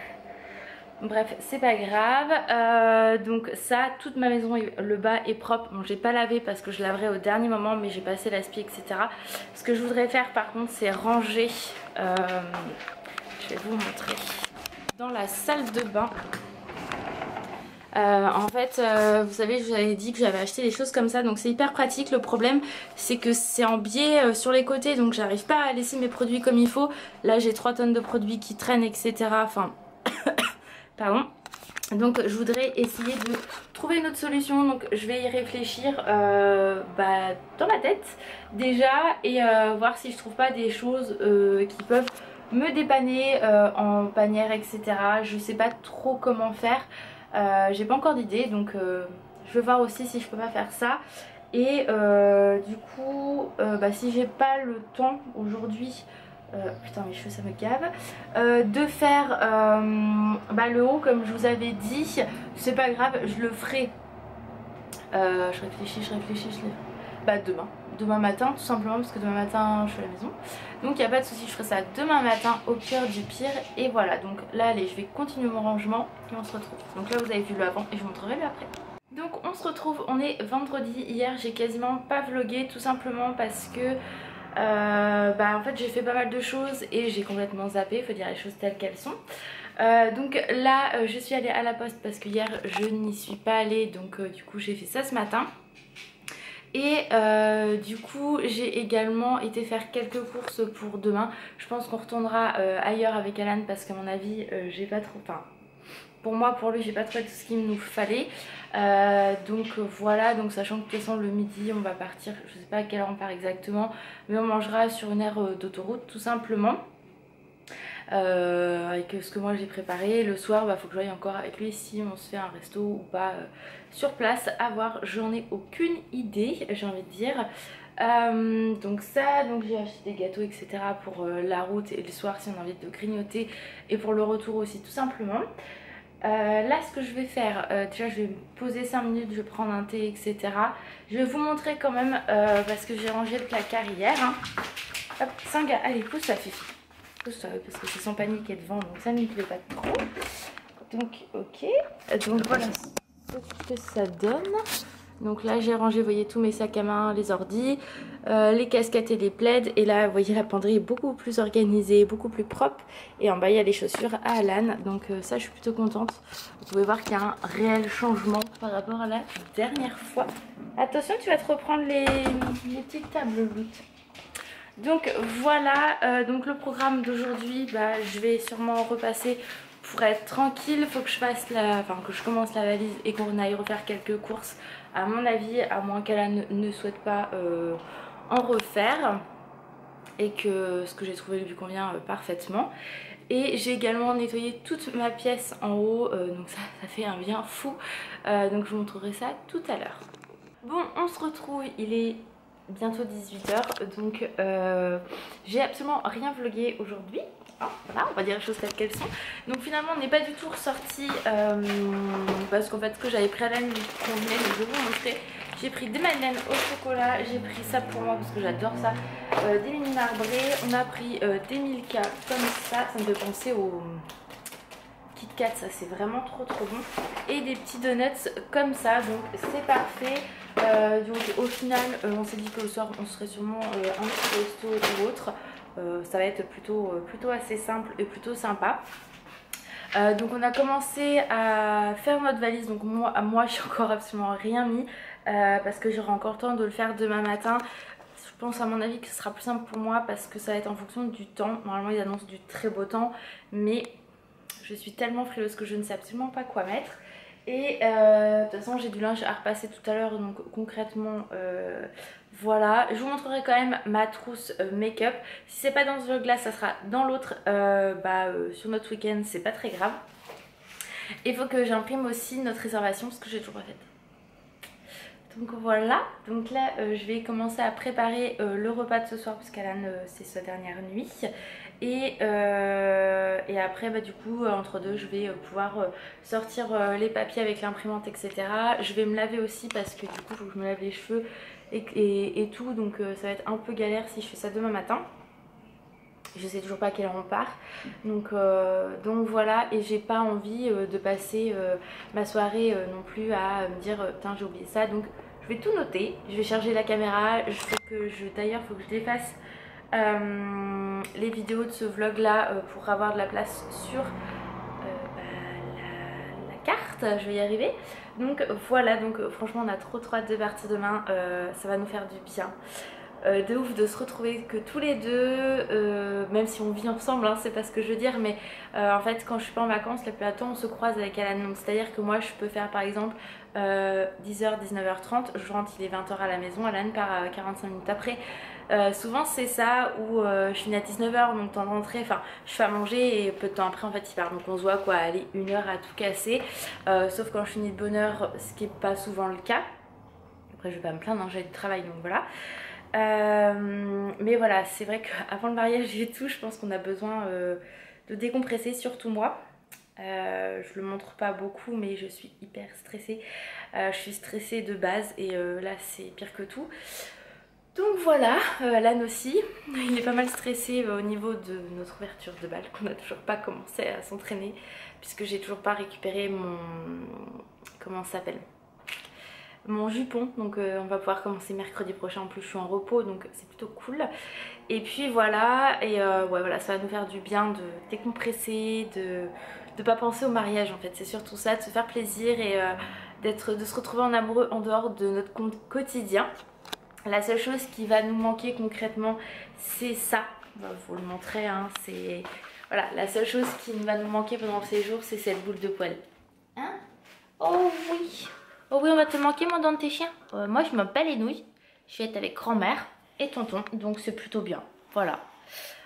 Bref, c'est pas grave. Donc ça, toute ma maison, le bas est propre. Bon, j'ai pas lavé parce que je laverai au dernier moment, mais j'ai passé l'aspi, etc. Ce que je voudrais faire par contre, c'est ranger. Je vais vous montrer. Dans la salle de bain. En fait, vous savez, je vous avais dit que j'avais acheté des choses comme ça, donc c'est hyper pratique. Le problème, c'est que c'est en biais sur les côtés, donc j'arrive pas à laisser mes produits comme il faut. Là, j'ai 3 tonnes de produits qui traînent, etc. Enfin, pardon. Donc je voudrais essayer de trouver une autre solution, donc je vais y réfléchir dans ma tête déjà et voir si je trouve pas des choses qui peuvent me dépanner en panière, etc. Je sais pas trop comment faire. J'ai pas encore d'idée, donc je vais voir aussi si je peux pas faire ça. Et du coup, si j'ai pas le temps aujourd'hui, putain mes cheveux ça me gave, de faire le haut comme je vous avais dit, c'est pas grave, je le ferai. Je réfléchis, demain matin tout simplement, parce que demain matin je suis à la maison, donc il n'y a pas de souci, je ferai ça demain matin au pire du pire. Et voilà, donc là allez, je vais continuer mon rangement et on se retrouve. Donc là vous avez vu le avant et je vous montrerai le après. Donc on se retrouve, on est vendredi. Hier j'ai quasiment pas vlogué, tout simplement parce que en fait j'ai fait pas mal de choses et j'ai complètement zappé, il faut dire les choses telles qu'elles sont. Donc là je suis allée à la poste parce que hier je n'y suis pas allée, donc du coup j'ai fait ça ce matin. Et du coup j'ai également été faire quelques courses pour demain. Je pense qu'on retournera ailleurs avec Alan parce qu'à mon avis j'ai pas trop... Enfin, pour moi, pour lui, j'ai pas trouvé tout ce qu'il nous fallait. Donc voilà, donc sachant que de toute façon le midi on va partir, je sais pas à quelle heure on part exactement, mais on mangera sur une aire d'autoroute tout simplement. Avec ce que moi j'ai préparé. Le soir faut que je voie encore avec lui si on se fait un resto ou pas sur place, à voir, j'en ai aucune idée, j'ai envie de dire. Donc ça, donc j'ai acheté des gâteaux etc pour la route et le soir si on a envie de grignoter, et pour le retour aussi tout simplement. Là ce que je vais faire, déjà je vais me poser 5 minutes, je vais prendre un thé etc. Je vais vous montrer quand même parce que j'ai rangé le placard hier hein. Hop, Singa, allez pousse ça Fifi, pousse ça parce que c'est son panier qui est devant, donc ça ne lui plaît pas trop. Donc ok, donc voilà ce que ça donne. Donc là j'ai rangé, vous voyez, tous mes sacs à main, les ordis, les casquettes et les plaids. Et là vous voyez la penderie est beaucoup plus organisée, beaucoup plus propre. Et en bas il y a les chaussures à Alan, donc ça je suis plutôt contente. Vous pouvez voir qu'il y a un réel changement par rapport à la dernière fois. Attention, tu vas te reprendre les petites tables loot. Donc voilà, donc le programme d'aujourd'hui, je vais sûrement repasser pour être tranquille. Faut que je fasse que je commence la valise et qu'on aille refaire quelques courses à mon avis, à moins qu'elle ne souhaite pas en refaire et que ce que j'ai trouvé lui convient parfaitement. Et j'ai également nettoyé toute ma pièce en haut, donc ça fait un bien fou. Donc je vous montrerai ça tout à l'heure. Bon, on se retrouve, il est bientôt 18 h, donc j'ai absolument rien vlogué aujourd'hui. Voilà, on va dire les choses telles qu'elles sont. Donc finalement on n'est pas du tout ressorti parce qu'en fait ce que j'avais pris à la nuit convenait, mais je vais vous montrer. J'ai pris des madeleines au chocolat, j'ai pris ça pour moi parce que j'adore ça, des mini marbrés, on a pris des Milka comme ça me fait penser au Kit Kat, ça c'est vraiment trop bon, et des petits donuts comme ça, donc c'est parfait. Donc au final on s'est dit que le soir on serait sûrement un petit resto ou autre. Ça va être plutôt assez simple et plutôt sympa. Donc on a commencé à faire notre valise. Donc moi j'ai encore absolument rien mis parce que j'aurai encore le temps de le faire demain matin. Je pense à mon avis que ce sera plus simple pour moi parce que ça va être en fonction du temps. Normalement ils annoncent du très beau temps, mais je suis tellement frileuse que je ne sais absolument pas quoi mettre. Et de toute façon j'ai du linge à repasser tout à l'heure, donc concrètement voilà. Je vous montrerai quand même ma trousse make-up. Si c'est pas dans ce vlog là, ça sera dans l'autre sur notre week-end, c'est pas très grave. Il faut que j'imprime aussi notre réservation parce que j'ai toujours pas faite. Donc voilà, donc là je vais commencer à préparer le repas de ce soir parce qu'Alan c'est sa dernière nuit. Et après du coup entre deux je vais pouvoir sortir les papiers avec l'imprimante etc. Je vais me laver aussi parce que du coup il faut que je me lave les cheveux et tout, donc ça va être un peu galère si je fais ça demain matin. Je sais toujours pas à quelle heure on part, donc voilà, et j'ai pas envie de passer ma soirée non plus à me dire putain j'ai oublié ça, donc je vais tout noter, je vais charger la caméra, je sais que d'ailleurs il faut que je défasse les vidéos de ce vlog là pour avoir de la place sur la carte, je vais y arriver. Donc voilà, donc franchement on a trop hâte de partir demain, ça va nous faire du bien. De ouf de se retrouver que tous les deux, même si on vit ensemble, hein, c'est pas ce que je veux dire, mais en fait quand je suis pas en vacances, la plupart du temps on se croise avec Alan, donc c'est à dire que moi je peux faire par exemple 10h, 19h30, je rentre, il est 20h à la maison, Alan part 45 minutes après. Souvent c'est ça où je finis à 19h, mon temps de rentrer, enfin je fais à manger et peu de temps après en fait il part, donc on se voit quoi, aller 1 heure à tout casser, sauf quand je finis de bonne heure, ce qui est pas souvent le cas. Après je vais pas me plaindre, hein, j'ai du travail donc voilà. Mais voilà, c'est vrai qu'avant le mariage et tout, je pense qu'on a besoin de décompresser, surtout moi. Je le montre pas beaucoup mais je suis hyper stressée. Je suis stressée de base et là c'est pire que tout. Donc voilà, Alan aussi, il est pas mal stressé au niveau de notre ouverture de bal, qu'on n'a toujours pas commencé à s'entraîner puisque j'ai toujours pas récupéré mon... comment ça s'appelle ? Mon jupon, donc on va pouvoir commencer mercredi prochain, en plus je suis en repos donc c'est plutôt cool. Et puis voilà, et ouais voilà, ça va nous faire du bien de décompresser, de pas penser au mariage en fait, c'est surtout ça, de se faire plaisir et de se retrouver en amoureux en dehors de notre quotidien. La seule chose qui va nous manquer concrètement c'est ça, je vais vous le montrer, hein, c'est... Voilà, la seule chose qui va nous manquer pendant ces jours c'est cette boule de poil. Hein? Oh oui! Oh oui, on va te manquer mon dans tes chiens. Moi je m'appelle les nouilles. Je vais être avec grand-mère et tonton, donc c'est plutôt bien. Voilà.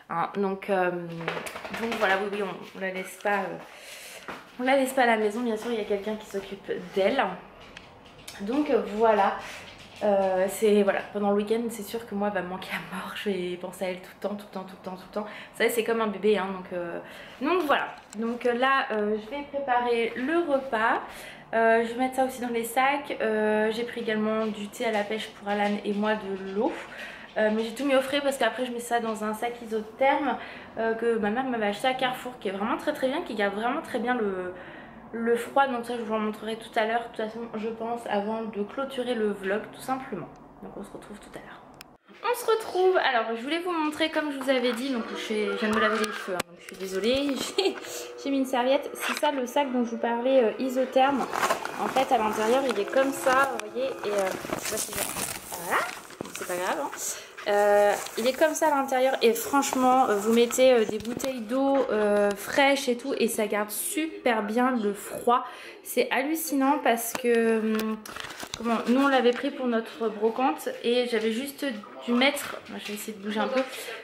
Hein, donc voilà, oui, on la laisse pas. On la laisse pas à la maison, bien sûr, il y a quelqu'un qui s'occupe d'elle. Donc voilà. C'est voilà, pendant le week-end, c'est sûr que moi elle va me manquer à mort. Je vais penser à elle tout le temps, tout le temps, tout le temps, tout le temps. Vous savez, c'est comme un bébé, hein, donc voilà. Donc là, je vais préparer le repas. Je vais mettre ça aussi dans les sacs. J'ai pris également du thé à la pêche pour Alan et moi, de l'eau. Mais j'ai tout mis au frais parce qu'après je mets ça dans un sac isotherme que ma mère m'avait acheté à Carrefour, qui est vraiment très bien, qui garde vraiment très bien le froid. Donc ça je vous en montrerai tout à l'heure, de toute façon je pense, avant de clôturer le vlog tout simplement. Donc on se retrouve tout à l'heure. On se retrouve, alors je voulais vous montrer comme je vous avais dit, donc je viens de me laver les cheveux, hein, donc je suis désolée, j'ai mis une serviette. C'est ça le sac dont je vous parlais, isotherme. En fait à l'intérieur il est comme ça, vous voyez, et je sais pas si voilà, c'est pas grave, hein. Il est comme ça à l'intérieur et franchement vous mettez des bouteilles d'eau fraîches et tout et ça garde super bien le froid. C'est hallucinant parce que nous on l'avait pris pour notre brocante et j'avais juste dû mettre, je vais essayer de bouger un peu,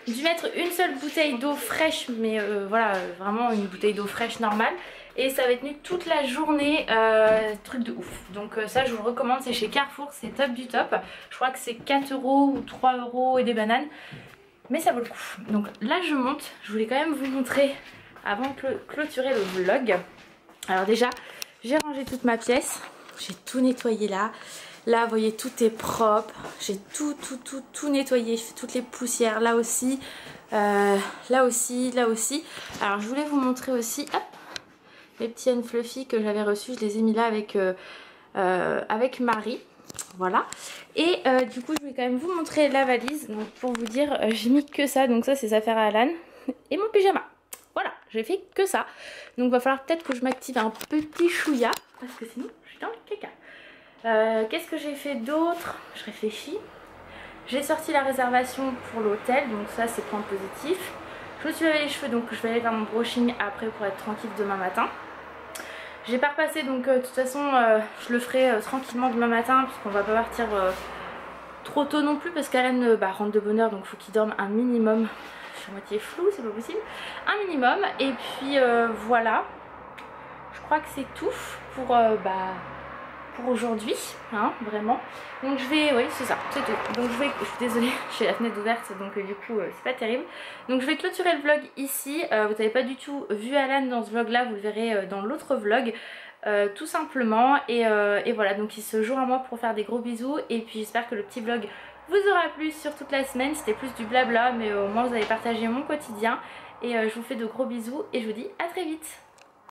dû mettre une seule bouteille d'eau fraîche, mais voilà, vraiment une bouteille d'eau fraîche normale. Et ça va être tenu toute la journée, truc de ouf. Donc ça je vous le recommande, c'est chez Carrefour, c'est top du top. Je crois que c'est 4 € ou 3 € et des bananes. Mais ça vaut le coup. Donc là je monte, je voulais quand même vous montrer avant de clôturer le vlog. Alors déjà, j'ai rangé toute ma pièce, j'ai tout nettoyé là. Là vous voyez tout est propre, j'ai tout nettoyé, je fais toutes les poussières là aussi, là aussi, là aussi. Alors je voulais vous montrer aussi, hop, les petits Unfluffy que j'avais reçus, je les ai mis là avec Marie. Voilà. Et du coup je vais quand même vous montrer la valise. Donc pour vous dire, j'ai mis que ça. Donc ça c'est ses affaires à Alan. Et mon pyjama. Voilà, j'ai fait que ça. Donc va falloir peut-être que je m'active un petit chouïa. Parce que sinon je suis dans le caca. Qu'est-ce que j'ai fait d'autre? Je réfléchis. J'ai sorti la réservation pour l'hôtel. Donc ça c'est point positif. Je me suis lavé les cheveux. Donc je vais aller faire mon brushing après pour être tranquille demain matin. J'ai pas repassé, donc de toute façon je le ferai tranquillement demain matin puisqu'on va pas partir trop tôt non plus parce qu'Alan rentre de bonne heure, donc il faut qu'il dorme un minimum. Je suis à moitié floue, c'est pas possible. Un minimum, et puis voilà, je crois que c'est tout pour aujourd'hui, hein, vraiment. Donc je vais, oui c'est ça, c'est tout. Donc je suis désolée, j'ai la fenêtre ouverte donc du coup c'est pas terrible. Donc je vais clôturer le vlog ici. Vous n'avez pas du tout vu Alan dans ce vlog là, vous le verrez dans l'autre vlog. Tout simplement, et voilà, donc il se joint à moi pour faire des gros bisous. Et puis j'espère que le petit vlog vous aura plu sur toute la semaine. C'était plus du blabla mais au moins vous avez partagé mon quotidien. Et je vous fais de gros bisous et je vous dis à très vite.